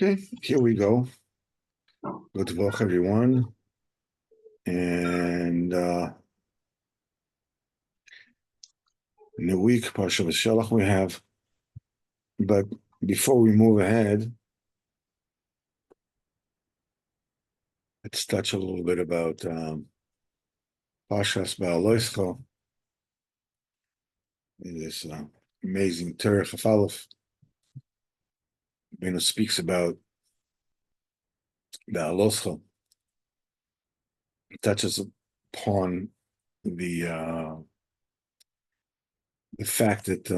Okay, here we go. Good Vach, everyone. And in the week, Parsha V'Shelach we have. But before we move ahead, let's touch a little bit about Parshas Baal Shemtov. This amazing Terech Chafalef. Beno speaks about Baal Shemtov. It touches upon the fact that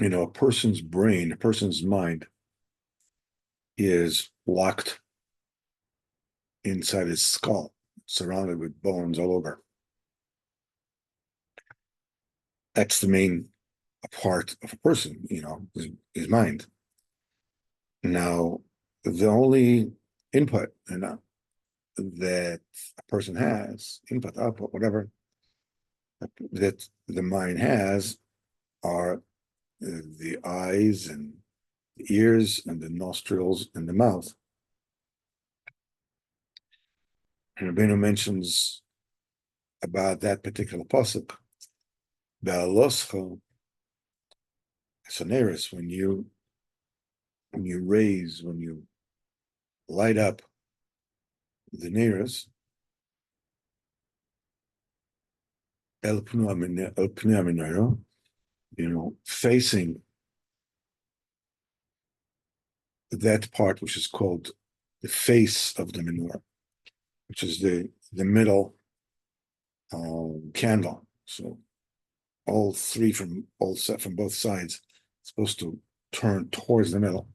a person's brain, a person's mind is locked inside his skull, surrounded with bones all over. That's the main part of a person, his mind. Now, the only input that a person has, input, output, whatever, that the mind has are the eyes and the ears and the nostrils and the mouth. And Rabbeinu mentions about that particular pasuk, Ba'aloscha, Soneris, when you light up the nearest, El Pnei Menorah, facing that part which is called the face of the menorah, which is the middle candle. So all three from both sides supposed to turn towards the middle.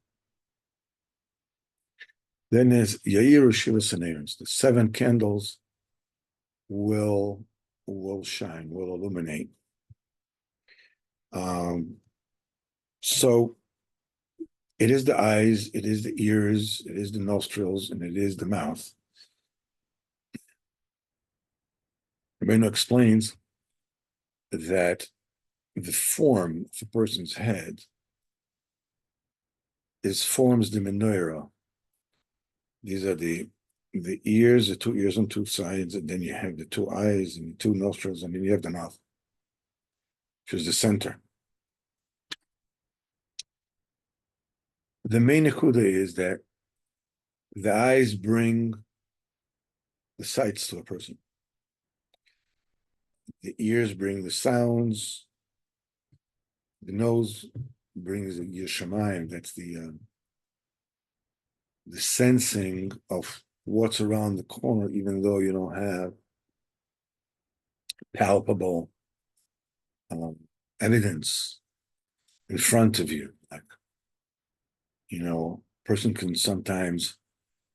Then there's Yair Shiva Saneris. The 7 candles will shine, will illuminate. So it is the eyes, it is the ears, it is the nostrils, and it is the mouth. Rabbeinu explains that the form of a person's head forms the menorah. These are the ears, the 2 ears on 2 sides, and then you have the 2 eyes and the 2 nostrils, and then you have the mouth, which is the center. The main nekuda is that the eyes bring the sights to a person. The ears bring the sounds. The nose brings the Yeshamayim. That's the sensing of what's around the corner, even though you don't have palpable evidence in front of you. Like, person can sometimes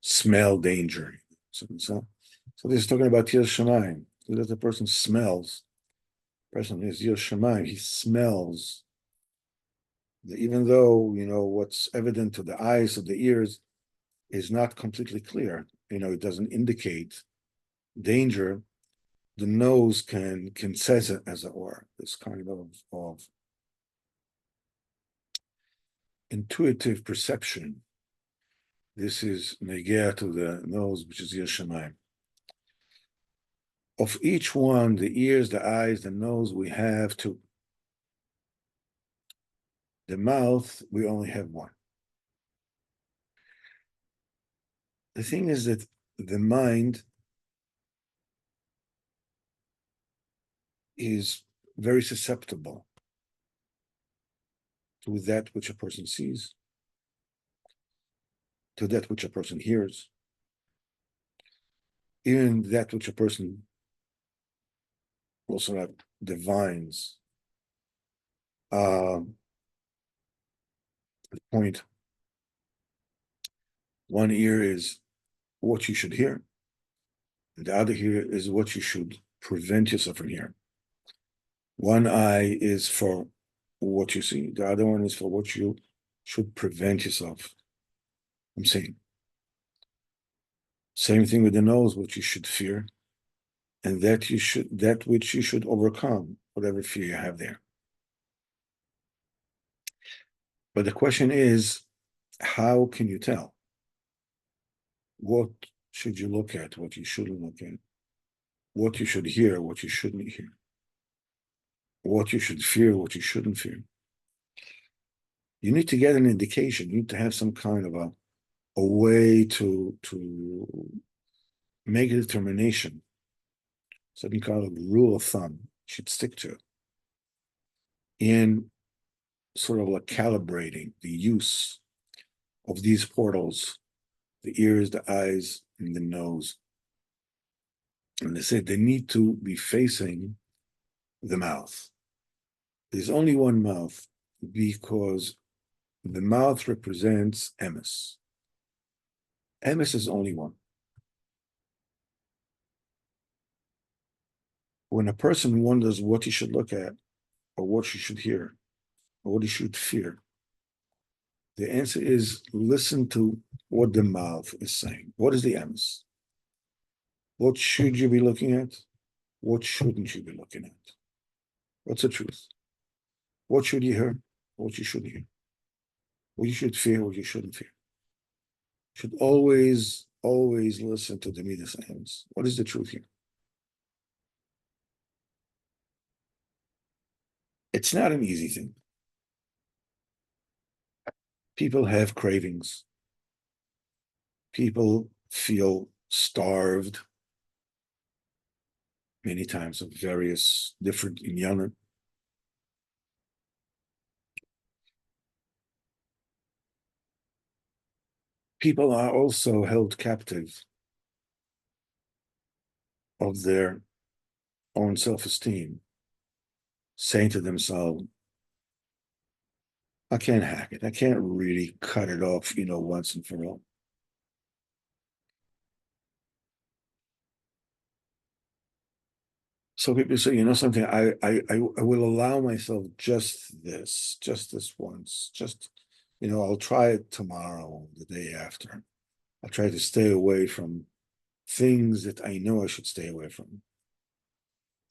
smell danger. So this is talking about Yeshamayim. So that the person smells. Person is Yeshamayim. He smells. Even though, what's evident to the eyes or the ears is not completely clear, it doesn't indicate danger, the nose can sense it, as it were, this kind of intuitive perception. This is negea to the nose, which is Yeshamayim. Of each one, the ears, the eyes, the nose, we have 2. The mouth, we only have 1. The thing is that the mind is very susceptible to that which a person sees, to that which a person hears, even that which a person also divines. The point, one ear is what you should hear, and the other ear is what you should prevent yourself from hearing. One eye is for what you see, the other one is for what you should prevent yourself from seeing. Same thing with the nose, what you should fear, and that which you should overcome, whatever fear you have there. But the question is, how can you tell? What should you look at? What you shouldn't look at? What you should hear? What you shouldn't hear? What you should fear? What you shouldn't fear? You need to get an indication. You need to have some kind of a way to make a determination, something kind of rule of thumb you should stick to in sort of like calibrating the use of these portals, the ears, the eyes, and the nose. And they said they need to be facing the mouth. There's only one mouth because the mouth represents emes. Emes is only one. When a person wonders what he should look at, or what he should hear, or what he should fear, the answer is listen to what the mouth is saying. What is the emes? What should you be looking at? What shouldn't you be looking at? What's the truth? What should you hear? What you shouldn't hear? What you should fear? What you shouldn't fear? You should always, always listen to the midas emes. What is the truth here? It's not an easy thing. People have cravings. People feel starved many times of various different inyanim. People are also held captive of their own self-esteem, saying to themselves, I can't hack it. I can't really cut it off, once and for all. So people say, something, I will allow myself just this once, I'll try it tomorrow, the day after. I'll try to stay away from things that I know I should stay away from.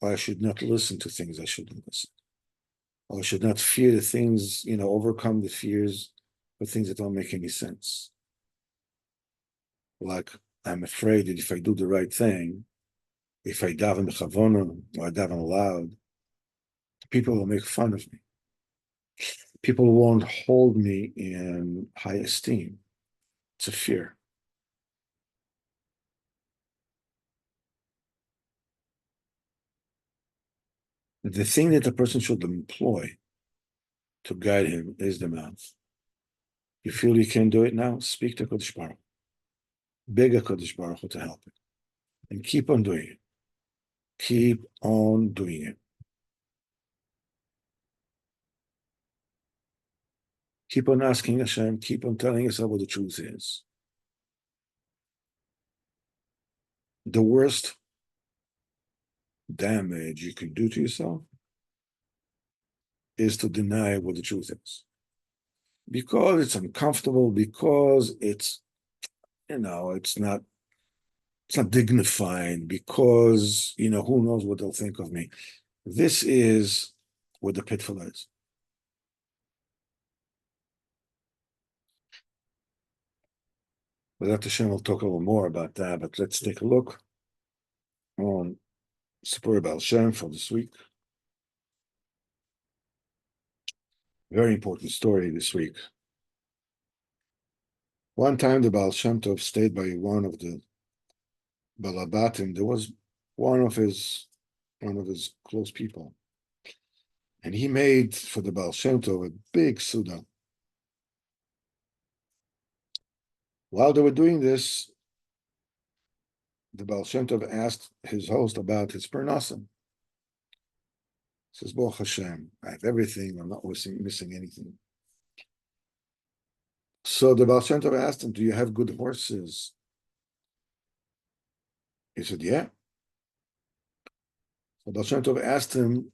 Or I should not listen to things I shouldn't listen. Or I should not fear the things, overcome the fears of things that don't make any sense. Like, I'm afraid that if I do the right thing, if I daven b'chavona or I daven aloud, people will make fun of me. People won't hold me in high esteem. It's a fear. The thing that a person should employ to guide him is the mouth. You feel you can do it now? Speak to Kodesh Baruch. Beg a Kodesh Baruch Hu to help it. And keep on doing it. Keep on doing it. Keep on asking Hashem. Keep on telling yourself what the truth is. The worst damage you can do to yourself is to deny what the truth is. Because it's uncomfortable, because it's not dignified, because who knows what they'll think of me. This is what the pitfall is. Without Hashem, we'll talk a little more about that, but let's take a look on Sipurey Baal Shemtov for this week. Very important story this week. One time the Baal Shemtov stayed by one of the Balabatim. There was one of his close people. And he made for the Baal Shemtov a big Suda. While they were doing this, the Baal Shemtov asked his host about his parnasim. He says, Baruch Hashem, I have everything, I'm not missing anything. So the Baal Shemtov asked him, do you have good horses? He said, yeah. So Baal Shemtov asked him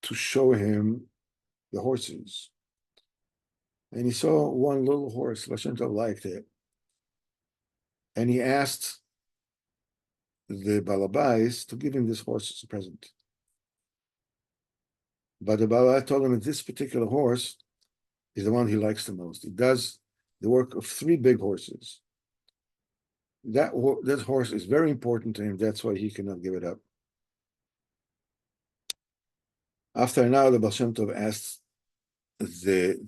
to show him the horses. And he saw one little horse. Baal Shemtov liked it. And he asked the Balabais to give him this horse as a present. But the Balabais told him that this particular horse is the one he likes the most. He does the work of 3 big horses. That horse is very important to him. That's why he cannot give it up. After now, the Baal Shemtov asks the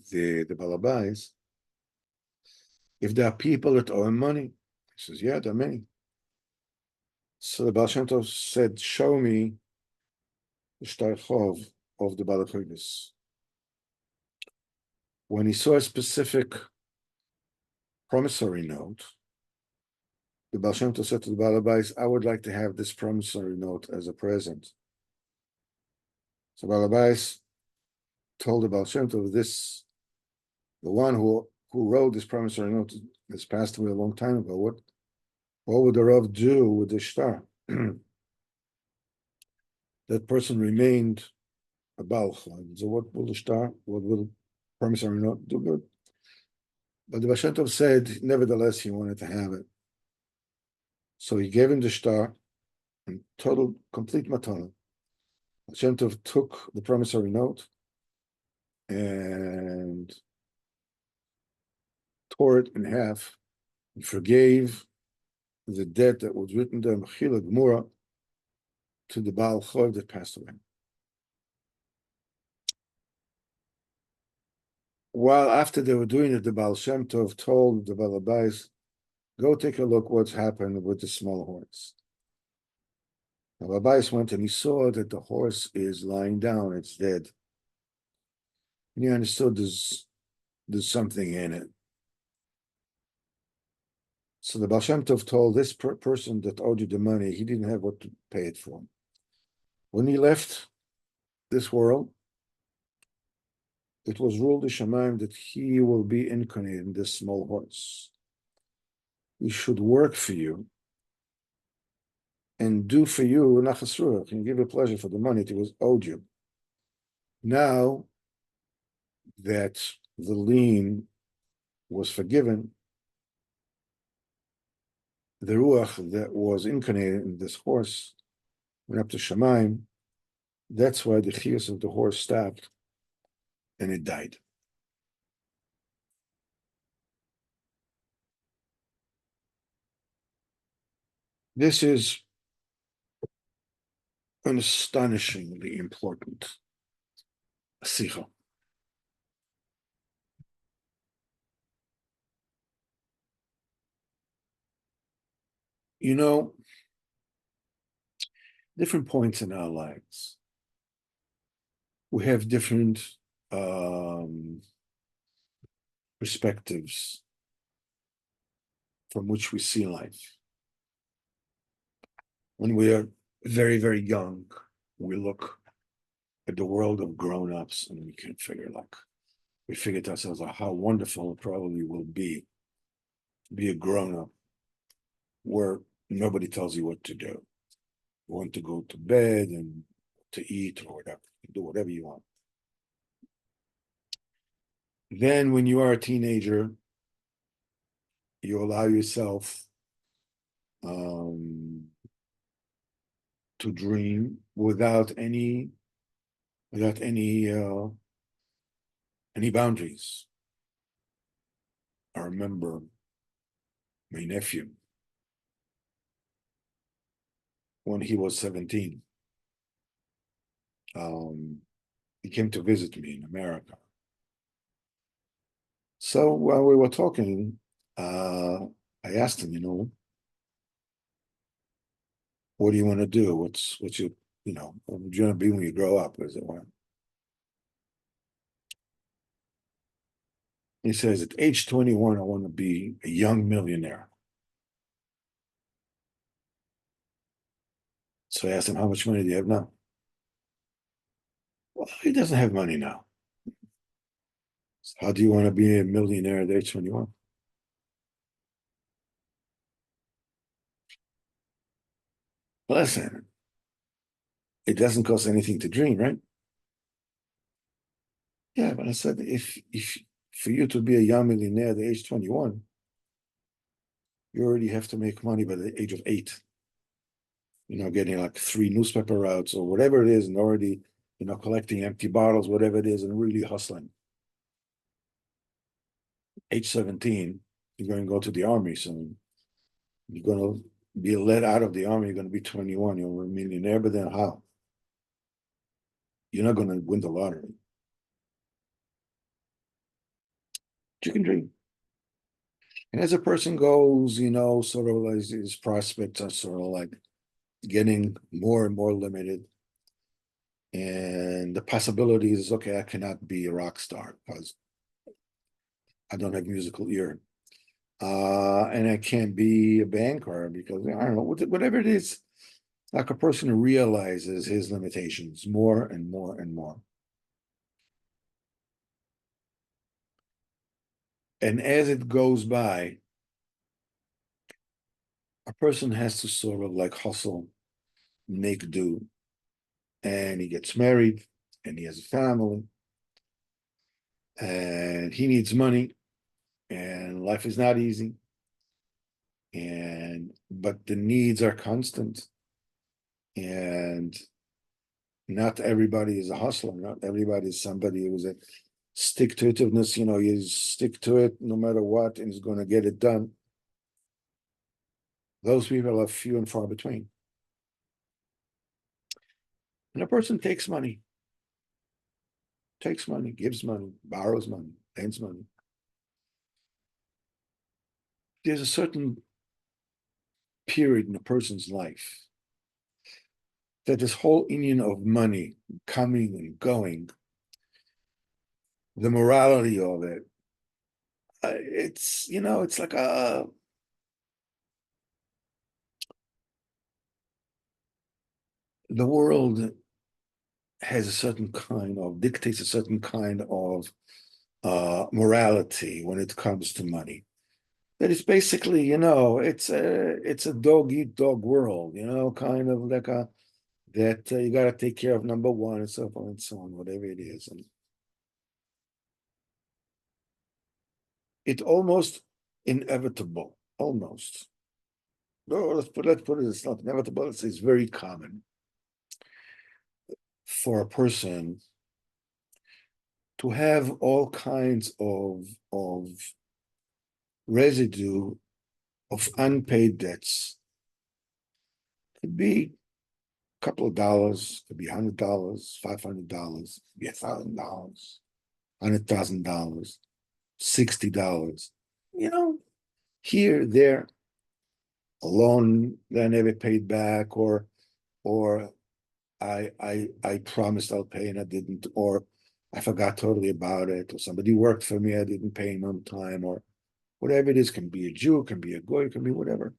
Balabais if there are people that owe him money. He says, yeah, there are many. So the Baal Shemtov said, show me the shtarchov of the Balachidis. When he saw a specific promissory note, the Baal Shem Tov said to the Balabais, I would like to have this promissory note as a present. So Balabais told the Baal Shem Tov, the one who wrote this promissory note has passed away a long time ago. What would the Rav do with the shtar? That person remained a Baal Chod. So what will the shtar, what will the promissory note do good? But the Baal Shem Tov said, nevertheless, he wanted to have it. So he gave him the shtar in total, complete matana. Shem Tov took the promissory note and tore it in half and forgave the debt that was written there, Mechila Gemura, to the Baal Chov that passed away. While after they were doing it, the Baal Shem Tov told the Balabais, go take a look what's happened with the small horse. The Balabais went and he saw that the horse is lying down, it's dead. And he understood there's something in it. So the Baal Shem Tov told this person that owed you the money, he didn't have what to pay it for. When he left this world, it was ruled in Shemaim that he will be incarnated in this small horse. He should work for you and do for you nachas ruach and give you pleasure for the money that was owed you. Now that the lien was forgiven, the ruach that was incarnated in this horse went up to Shemaim. That's why the chiyus of the horse stopped and it died. This is an astonishingly important sicha. You know, different points in our lives, we have different perspectives from which we see life. When we are very, very young, we look at the world of grown-ups and we can we figure to ourselves out how wonderful it probably will be to be a grown-up where nobody tells you what to do. You want to go to bed and to eat or whatever, do whatever you want. Then when you are a teenager, you allow yourself to dream without any boundaries. I remember my nephew when he was 17. He came to visit me in America. So while we were talking, I asked him, what do you want to do? What's what you what do you want to be when you grow up, as it were? He says, at age 21, I want to be a young millionaire. So I asked him, how much money do you have now? Well, he doesn't have money now. So how do you want to be a millionaire at age 21? Listen, it doesn't cost anything to dream, right? Yeah, but I said, if for you to be a young millionaire at the age 21, you already have to make money by the age of 8. Getting like 3 newspaper routes or whatever it is, and already, collecting empty bottles, whatever it is, and really hustling. age 17, you're going to go to the army soon. You're going to be let out of the army. You're going to be 21. You're a millionaire, but then how? You're not going to win the lottery. You can dream. And as a person goes, sort of like his prospects are sort of like getting more and more limited. And the possibility is, okay, I cannot be a rock star because I don't have musical ear. And I can't be a banker because I don't know, whatever it is, like a person who realizes his limitations more and more and more. And as it goes by, a person has to sort of like hustle, make do, and he gets married and he has a family and he needs money and life is not easy. But the needs are constant and not everybody is a hustler. Not everybody is somebody who's a stick to itiveness. You stick to it no matter what, and is going to get it done. Those people are few and far between. And a person takes money, gives money, borrows money, lends money. There's a certain period in a person's life that this whole union of money coming and going, the morality of it, it's like the world has a certain kind of dictates a certain kind of morality when it comes to money. That is basically, it's a dog eat dog world, kind of like that you got to take care of number one and so forth and so on, whatever it is, and it's almost inevitable, almost. No, let's put it. It's not inevitable. It's very common for a person to have all kinds of residue of unpaid debts. Could be a couple of dollars, could be $100, $500, could be $1,000, $100,000, $60. Here, there, a loan that I never paid back, or I promised I'll pay and I didn't, or I forgot totally about it, or somebody worked for me, I didn't pay him on time, or whatever it is. Can be a Jew, can be a goy, can be whatever.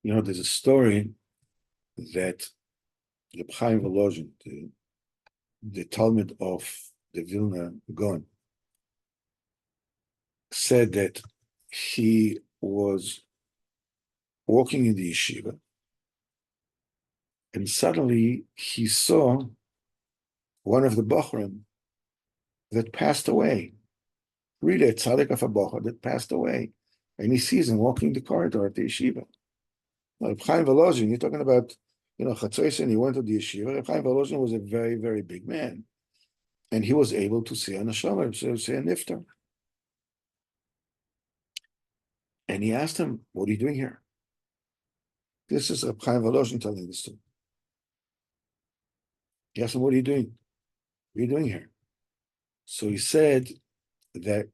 There's a story that the Chaim Volozhin, the Talmud of the Vilna Gaon, said that he was walking in the yeshiva and suddenly he saw one of the Bochrim that passed away. Really, a tzaddik of a Bocher that passed away. And he sees him walking the corridor at the yeshiva. Now, Chaim Volozhin, you're talking about, Chatzoisen, he went to the yeshiva. Chaim Volozhin was a very, very big man. And he was able to see a neshama, say a niftar. And he asked him, what are you doing here? This is Chaim Volozhin telling this to him. He asked him, what are you doing? What are you doing here? So he said that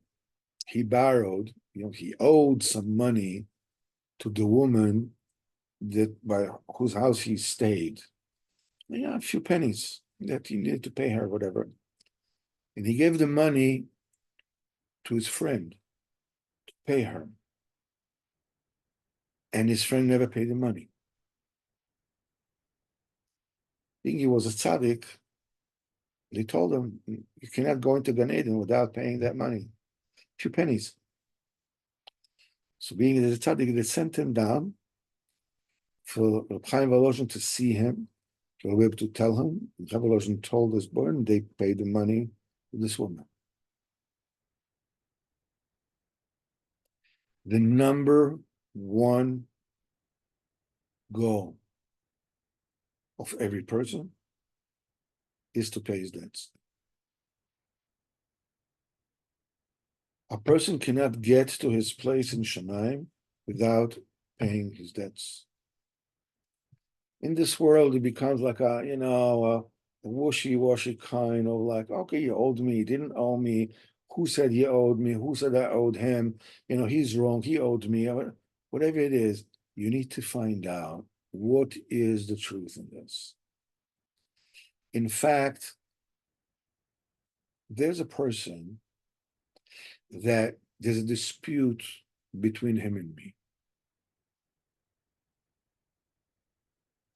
he borrowed, he owed some money to the woman that by whose house he stayed. A few pennies that he needed to pay her, whatever. And he gave the money to his friend to pay her. And his friend never paid the money. Being he was a tzaddik, they told him, you cannot go into Gan Eden without paying that money. A few pennies. So being a tzaddik, they sent him down for Chaim Volozhin to see him, to be able to tell him. Chaim Volozhin told his boy, and they paid the money to this woman. The number one goal of every person is to pay his debts. A person cannot get to his place in Shemaim without paying his debts. In this world, it becomes like a wishy-washy kind of like, okay, you owed me, you didn't owe me. Who said you owed me? Who said I owed him? He's wrong. He owed me. Whatever it is, you need to find out what is the truth in this. In fact, there's a person that there's a dispute between him and me.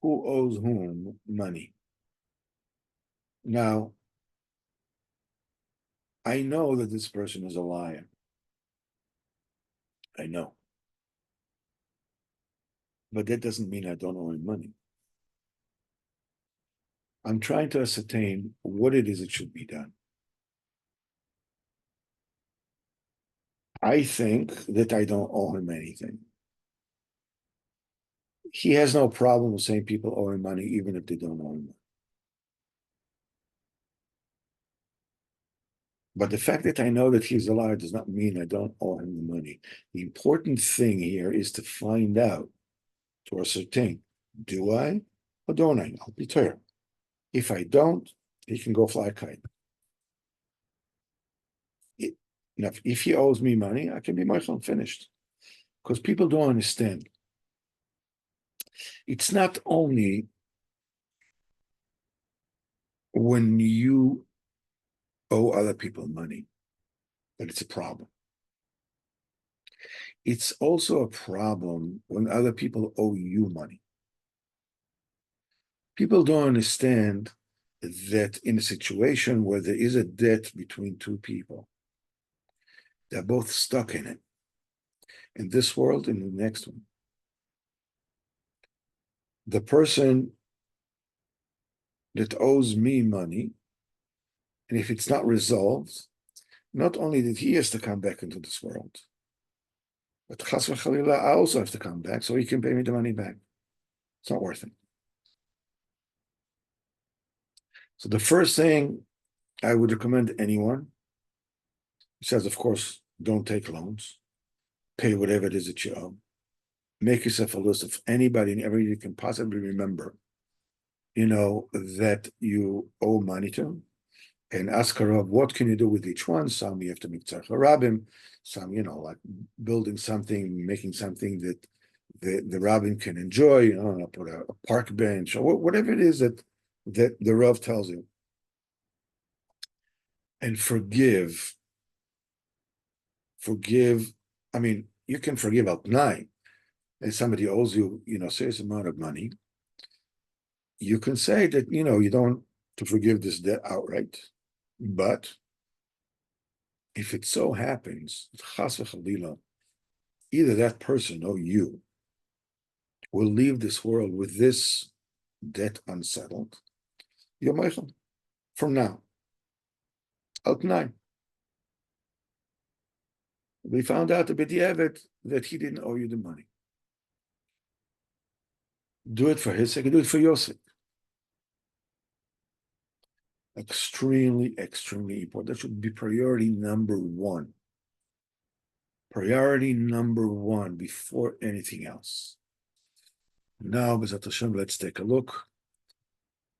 Who owes whom money? Now, I know that this person is a liar. I know. But that doesn't mean I don't owe him money. I'm trying to ascertain what it is that should be done. I think that I don't owe him anything. He has no problem with saying people owe him money, even if they don't owe him money. But the fact that I know that he's a liar does not mean I don't owe him the money. The important thing here is to find out, to ascertain, do I or don't I? I'll be clear. If I don't, he can go fly a kite. Now, if he owes me money, I can be Michael finished. Because people don't understand. It's not only when you owe other people money that it's a problem. It's also a problem when other people owe you money. People don't understand that in a situation where there is a debt between two people, they're both stuck in it. In this world and the next one. The person that owes me money, and if it's not resolved, not only that he has to come back into this world, but chas v'chalila, I also have to come back so he can pay me the money back. It's not worth it. So the first thing I would recommend anyone, says, of course, don't take loans, pay whatever it is that you owe. Make yourself a list of anybody and everybody you can possibly remember, that you owe money to, and ask her, what can you do with each one? Some you have to make tzarech rabim, some, like building something, making something that the rabbin can enjoy, put a park bench, or whatever it is that the Rav tells you. And forgive. I mean, you can forgive al t'nai. And somebody owes you, serious amount of money. You can say that, you don't to forgive this debt outright. But if it so happens, chas v'chalila, either that person or you will leave this world with this debt unsettled, you're Michael from now. Al t'nai. We found out a b'diavad that he didn't owe you the money. Do it for his sake, do it for your sake. Extremely, extremely important. That should be priority number one. Priority number one before anything else. Now, B'ezrat Hashem, let's take a look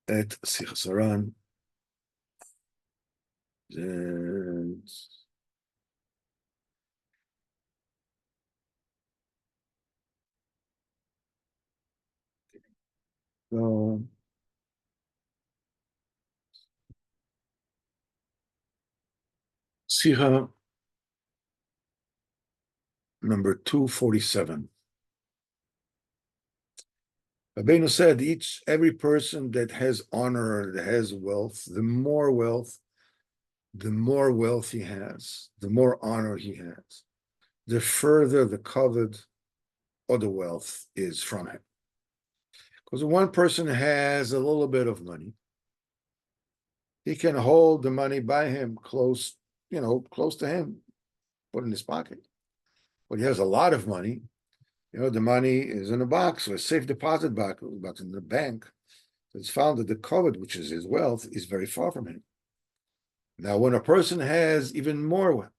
at Sichos Haran. And so, Sicha number 247. Rabbeinu said, every person that has honor, that has wealth, the more wealth he has, the more honor he has, the further the covet or the wealth is from him. Because one person has a little bit of money, he can hold the money by him close to him, put in his pocket. But he has a lot of money, the money is in a box, or a safe deposit box in the bank. It's found that the covet, which is his wealth, is very far from him. Now, when a person has even more wealth,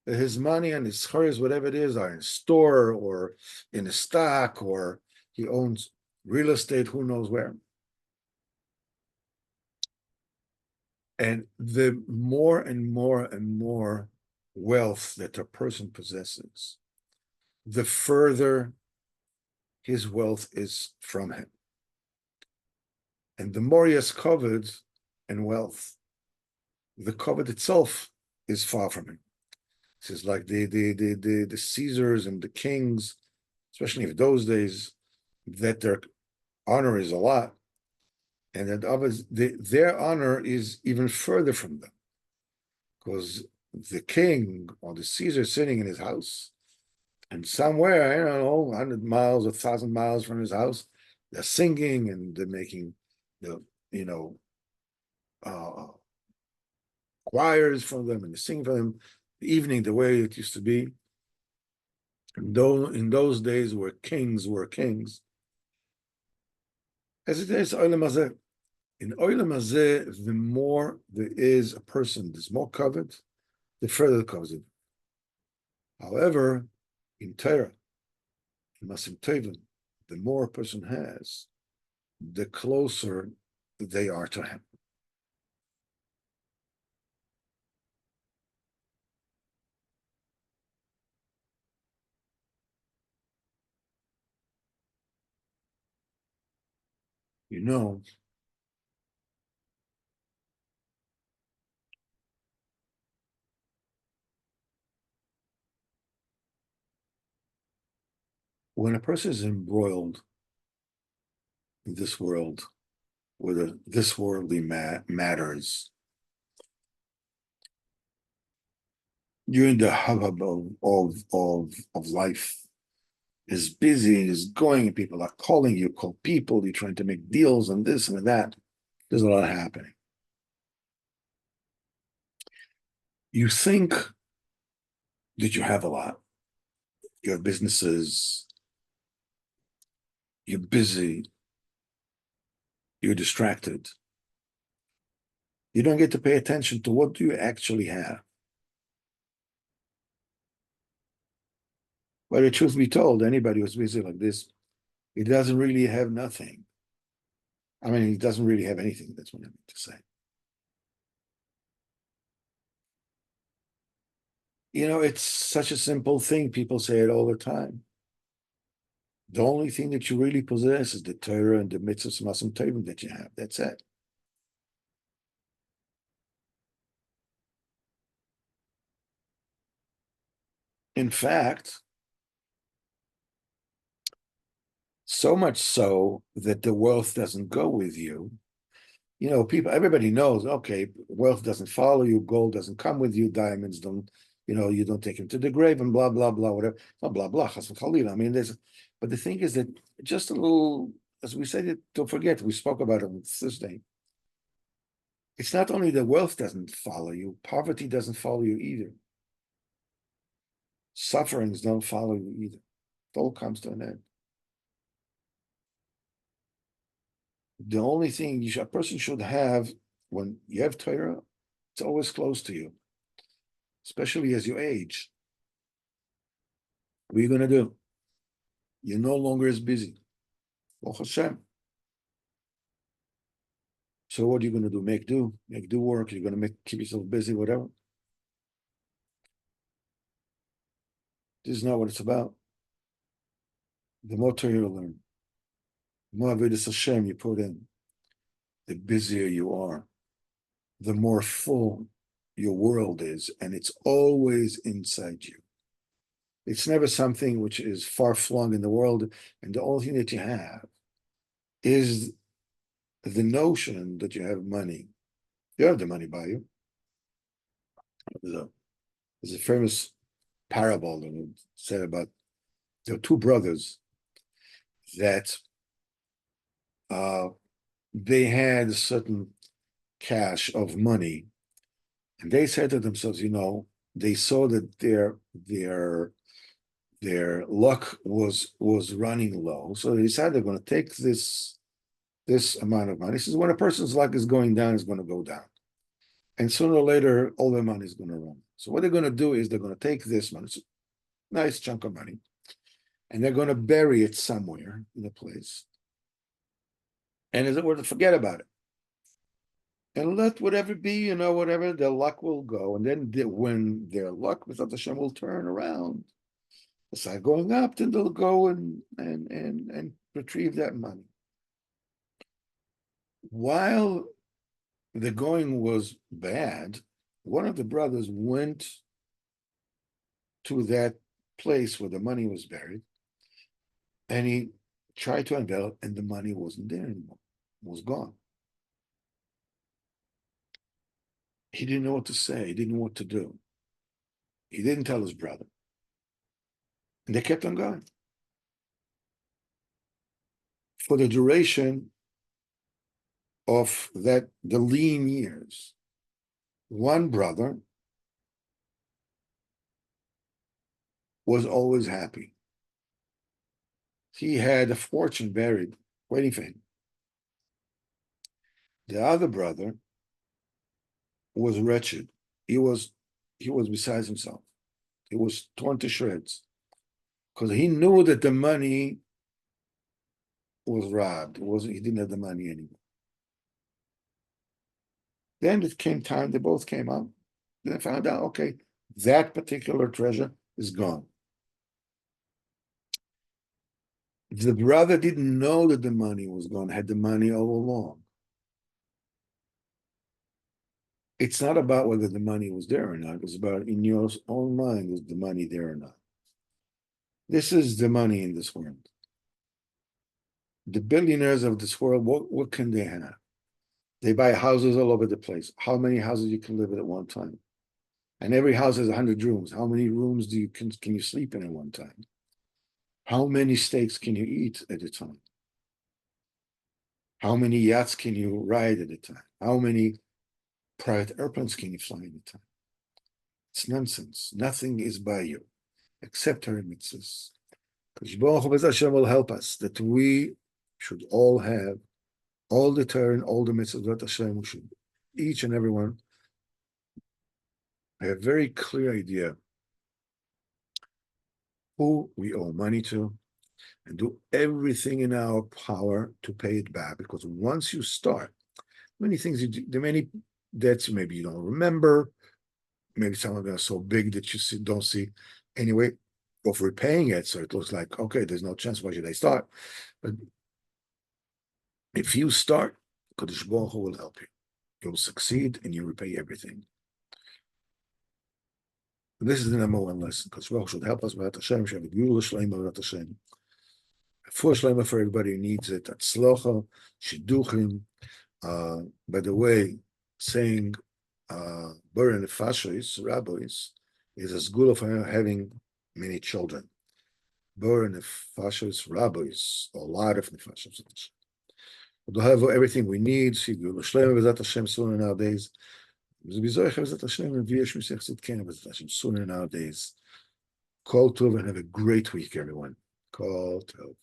his money and his hers, whatever it is, are in a store or in a stock, or he owns real estate, who knows where. And the more and more and more wealth that a person possesses, the further his wealth is from him. And the more he has covered and wealth, the covet itself is far from him. This is like the Caesars and the kings, especially in those days, that their honor is a lot, and that others, their honor is even further from them, because the king or the Caesar sitting in his house, and somewhere, I don't know, 100 miles, 1,000 miles from his house, they're singing and they're making the, you know, uh, choirs for them and they sing for them. The evening, the way it used to be, though in those days where kings were kings, as it is Olam Hazeh. In Olam Hazeh, the more there is a person, there's more covet, the further the covet. However, in Torah, in Masim Tovim, the more a person has, the closer they are to him. You know, when a person is embroiled in this world, where this worldly matters, you're in the hubbub of life. Is busy, is going, and people are calling you, call people, you're trying to make deals and this and that. There's a lot happening. You think that you have a lot. You have businesses, you're busy, you're distracted. You don't get to pay attention to what do you actually have. But the truth be told, anybody who's busy like this, he doesn't really have nothing. I mean, he doesn't really have anything. That's what I mean to say. You know, it's such a simple thing. People say it all the time. The only thing that you really possess is the Torah and the mitzvahs, masim tovim that you have. That's it. In fact, so much so that the wealth doesn't go with you. You know, people, everybody knows, okay, wealth doesn't follow you, gold doesn't come with you, diamonds don't, you know, you don't take him to the grave and blah, blah, blah, whatever. Not blah, blah, chas v'chalila. I mean, but the thing is that just a little, as we said, don't forget, we spoke about it on Thursday. It's not only that wealth doesn't follow you, poverty doesn't follow you either. Sufferings don't follow you either. It all comes to an end. The only thing a person should have when you have Torah, it's always close to you, especially as you age. What are you going to do? You're no longer as busy. Baruch Hashem. So what are you going to do? Make do work. You're going to keep yourself busy, whatever. This is not what it's about. The more Torah you learn, the more Avodas Hashem you put in, the busier you are, the more full your world is, and it's always inside you. It's never something which is far flung in the world, and the only thing that you have is the notion that you have money. You have the money by you. There's a famous parable that said about there are two brothers that they had a certain cache of money, and they said to themselves, you know, they saw that their luck was running low, so they decided they're going to take this amount of money. This is when a person's luck is going down, is going to go down, and sooner or later, all their money is going to run. So what they're going to do is they're going to take this money, it's a nice chunk of money, and they're going to bury it somewhere in a place. And as it were, to forget about it. And let whatever be, whatever, their luck will go. And then when their luck with Hashem will turn around, start going up, then they'll go and retrieve that money. While the going was bad, one of the brothers went to that place where the money was buried, and he tried to unveil it, and the money wasn't there anymore. It was gone. He didn't know what to say. He didn't know what to do. He didn't tell his brother. And they kept on going. For the duration of the lean years, one brother was always happy. He had a fortune buried, waiting for him. The other brother was wretched. He was beside himself. He was torn to shreds because he knew that the money was robbed. He didn't have the money anymore. Then it came time, they both came out. Then they found out, okay, that particular treasure is gone. The brother didn't know that the money was gone, had the money all along. It's not about whether the money was there or not. It's about in your own mind, is the money there or not? This is the money in this world. The billionaires of this world, what can they have? They buy houses all over the place. How many houses you can live in at one time? And every house has 100 rooms. How many rooms can you sleep in at one time? How many steaks can you eat at a time? How many yachts can you ride at a time? How many private airplanes can you fly at a time? It's nonsense. Nothing is by you except our mitzvahs. Because Baruch Hu Hashem will help us that we should all have all the Torah and all the mitzvahs that Hashem. We should each and every one have a very clear idea who we owe money to, and do everything in our power to pay it back. Because once you start, many things you do, there are many debts maybe you don't remember, maybe some of them are so big that you don't see anyway of repaying it. So it looks like, okay, there's no chance. Why should I start? But if you start, Kadosh Baruch Hu will help you. You'll succeed and you repay everything. This is the number one lesson. Because Baruch Hu should help us with Hashem. Should have a Gula Shleima with Hashem. Full Shleima for everybody who needs it. Atzlocha, Shidduchim. By the way, saying Bor Nefashos, rabbis, is a sgula for having many children. Bor Nefashos, rabbis, a lot of Nefashos. We'll have everything we need. See, Shleima with Hashem sooner nowadays. Sooner nowadays. Kol Tov and have a great week, everyone. Kol Tov.